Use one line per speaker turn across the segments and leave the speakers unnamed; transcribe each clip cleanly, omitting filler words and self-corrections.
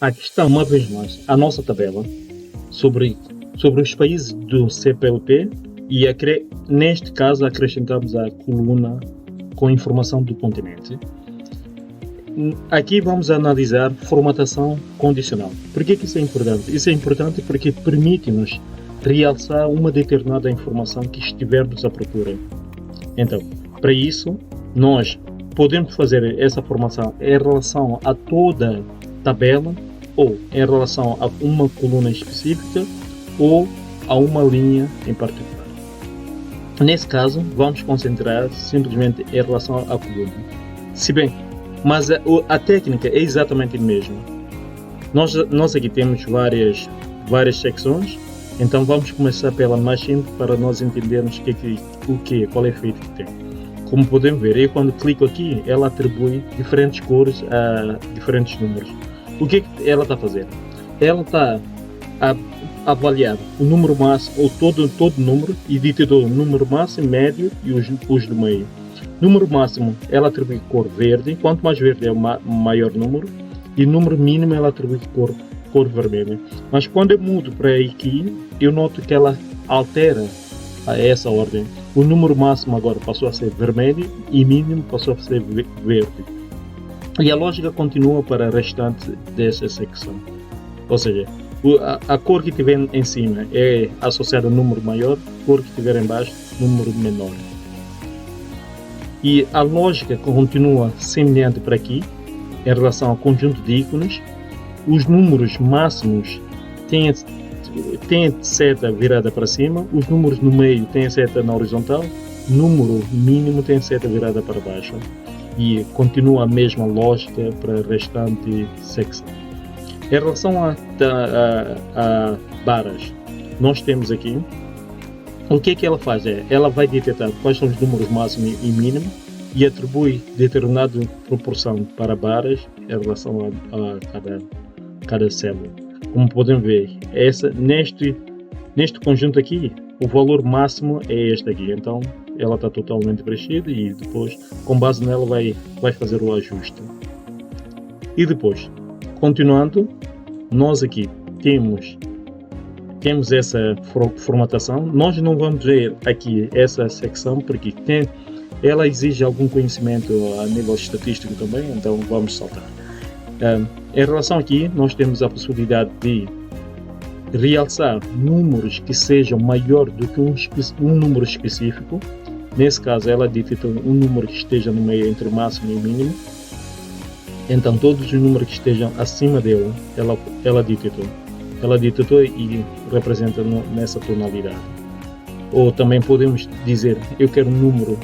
Aqui está, uma vez mais, a nossa tabela sobre os países do CPLP e, neste caso, acrescentamos a coluna com informação do continente. Aqui vamos analisar formatação condicional. Por que isso é importante? Isso é importante porque permite-nos realçar uma determinada informação que estivermos à procura. Então, para isso, nós podemos fazer essa formação em relação a toda a tabela ou em relação a uma coluna específica ou a uma linha em particular. Nesse caso, vamos concentrar simplesmente em relação à coluna. Se bem, mas a técnica é exatamente a mesma. Nós aqui temos várias secções, então vamos começar pela mais simples para nós entendermos qual é o efeito que tem. Como podemos ver, eu quando clico aqui, ela atribui diferentes cores a diferentes números. O que ela está a fazer? Ela está a avaliar o número máximo, ou todo número, e digitou o número máximo, médio e os do meio. Número máximo, ela atribui cor verde, quanto mais verde é o maior número, e número mínimo ela atribui cor vermelha. Mas quando eu mudo para aqui, eu noto que ela altera a essa ordem. O número máximo agora passou a ser vermelho e mínimo passou a ser verde. E a lógica continua para o restante dessa secção. Ou seja, a cor que tiver em cima é associada ao número maior, a cor que tiver em baixo, número menor. E a lógica continua semelhante para aqui, em relação ao conjunto de ícones. Os números máximos têm seta virada para cima, os números no meio têm a seta na horizontal, o número mínimo tem a seta virada para baixo. E continua a mesma lógica para a restante secção. Em relação a barras, nós temos aqui, o que ela faz ela vai detectar quais são os números máximo e mínimo e atribui determinada proporção para barras em relação a cada célula. Como podem ver, neste conjunto aqui, o valor máximo é este aqui, então ela está totalmente preenchida e depois, com base nela, vai fazer o ajuste. E depois, continuando, nós aqui temos essa formatação. Nós não vamos ver aqui essa secção porque ela exige algum conhecimento a nível estatístico também, então vamos saltar. Em relação aqui, nós temos a possibilidade de realçar números que sejam maior do que um número específico. Nesse caso, ela detecta um número que esteja no meio entre o máximo e o mínimo. Então, todos os números que estejam acima dela, ela detectou. Ela detectou e representa nessa tonalidade. Ou também podemos dizer, eu quero um número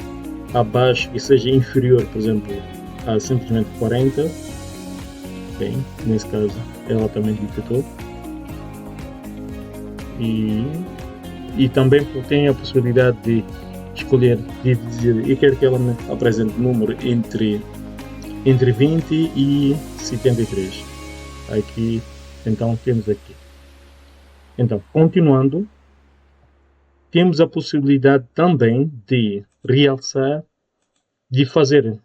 abaixo que seja inferior, por exemplo, a simplesmente 40. Bem, nesse caso, ela também detectou. E também tem a possibilidade de escolher, de dizer, eu quero que ela me apresente número entre 20 e 73. Aqui, então, temos aqui. Então, continuando, temos a possibilidade também de realçar, de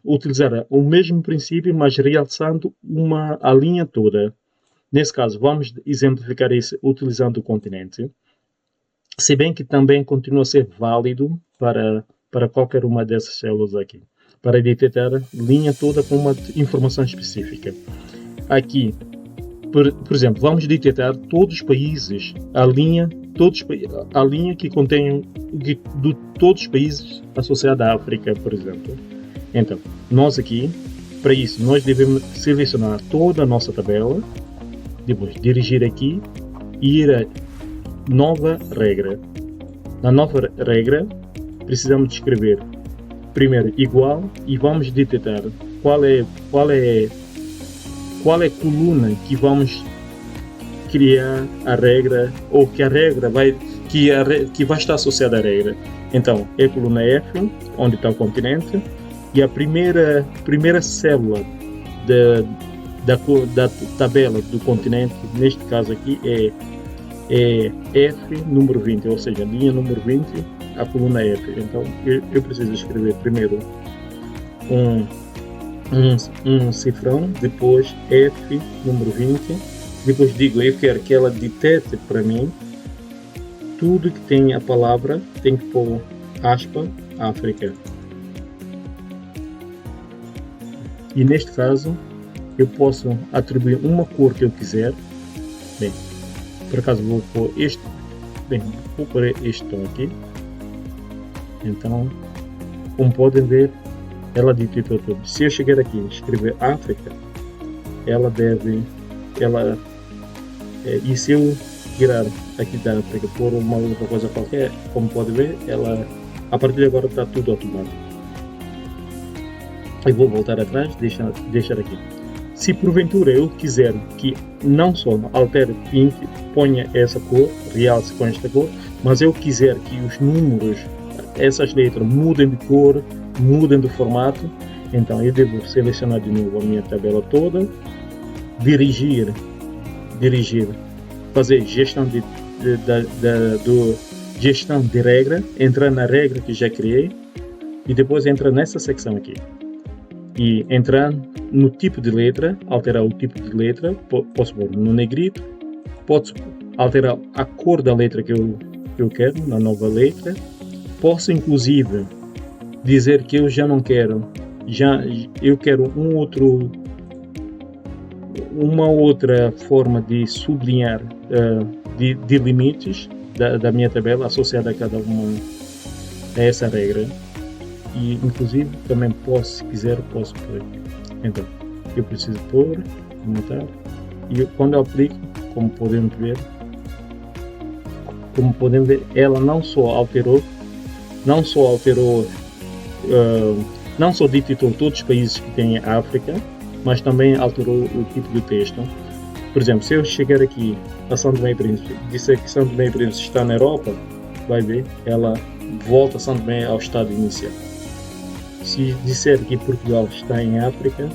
utilizar o mesmo princípio, mas realçando a linha toda. Nesse caso, vamos exemplificar isso utilizando o continente, se bem que também continua a ser válido para qualquer uma dessas células aqui, para detectar a linha toda com uma informação específica. Aqui, por exemplo, vamos detectar todos os países, a linha que contém de todos os países associados à África, por exemplo. Então, nós aqui, para isso, nós devemos selecionar toda a nossa tabela, depois dirigir aqui e ir a nova regra. Na nova regra, precisamos escrever primeiro igual e vamos detectar qual é a coluna que vamos criar a regra, ou que a regra vai estar associada à regra. Então, é a coluna F, onde está o continente, e a primeira célula da tabela do continente, neste caso aqui, é F número 20, ou seja, linha número 20, a coluna F. Então, eu preciso escrever primeiro um cifrão, depois F número 20, Depois digo, eu quero que ela detete para mim tudo que tem a palavra, tem que pôr aspa, África. E neste caso, eu posso atribuir uma cor que eu quiser. Bem, por acaso vou pôr este. Bem, vou pôr este tom aqui. Então, como podem ver, ela detectou tudo. Se eu chegar aqui e escrever África, ela deve. E se eu tirar aqui da África por uma outra coisa qualquer, como pode ver, ela a partir de agora está tudo automático. Eu vou voltar atrás, deixar aqui. Se porventura eu quiser que não só altere, ponha essa cor, realce com esta cor, mas eu quiser que os números, essas letras mudem de cor, mudem de formato, então eu devo selecionar de novo a minha tabela toda, dirigir, fazer gestão gestão de regra, entrar na regra que já criei e depois entrar nessa secção aqui. E entrar no tipo de letra, alterar o tipo de letra, posso pôr no negrito, posso alterar a cor da letra que eu quero, na nova letra, posso inclusive dizer que eu já não quero, eu quero uma outra forma de sublinhar, de limites da minha tabela associada a cada uma a essa regra. E inclusive também posso, se quiser, posso pôr. Então, eu preciso pôr, montar, e quando eu aplico, como podem ver, ela não só detectou todos os países que têm África, mas também alterou o tipo de texto. Por exemplo, se eu chegar aqui a São Tomé e Príncipe, disser que São Tomé e Príncipe está na Europa, vai ver, ela volta a São Tomé ao estado inicial. Se disser que Portugal está em África,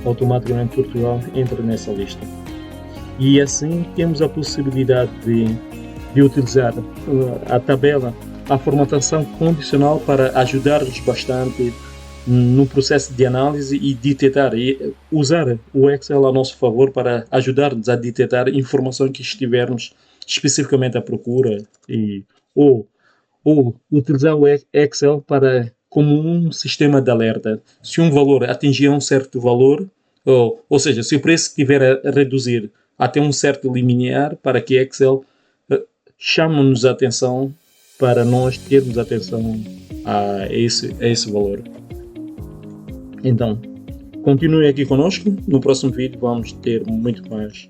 automaticamente Portugal entra nessa lista. E assim temos a possibilidade de utilizar a tabela, a formatação condicional para ajudar-nos bastante no processo de análise e detectar, e usar o Excel a nosso favor para ajudar-nos a detectar informação que estivermos especificamente à procura, ou utilizar o Excel como um sistema de alerta. Se um valor atingir um certo valor, ou seja, se o preço estiver a reduzir até um certo limiar, para que Excel chame-nos a atenção para nós termos atenção a esse valor. Então, continue aqui conosco. No próximo vídeo vamos ter muito mais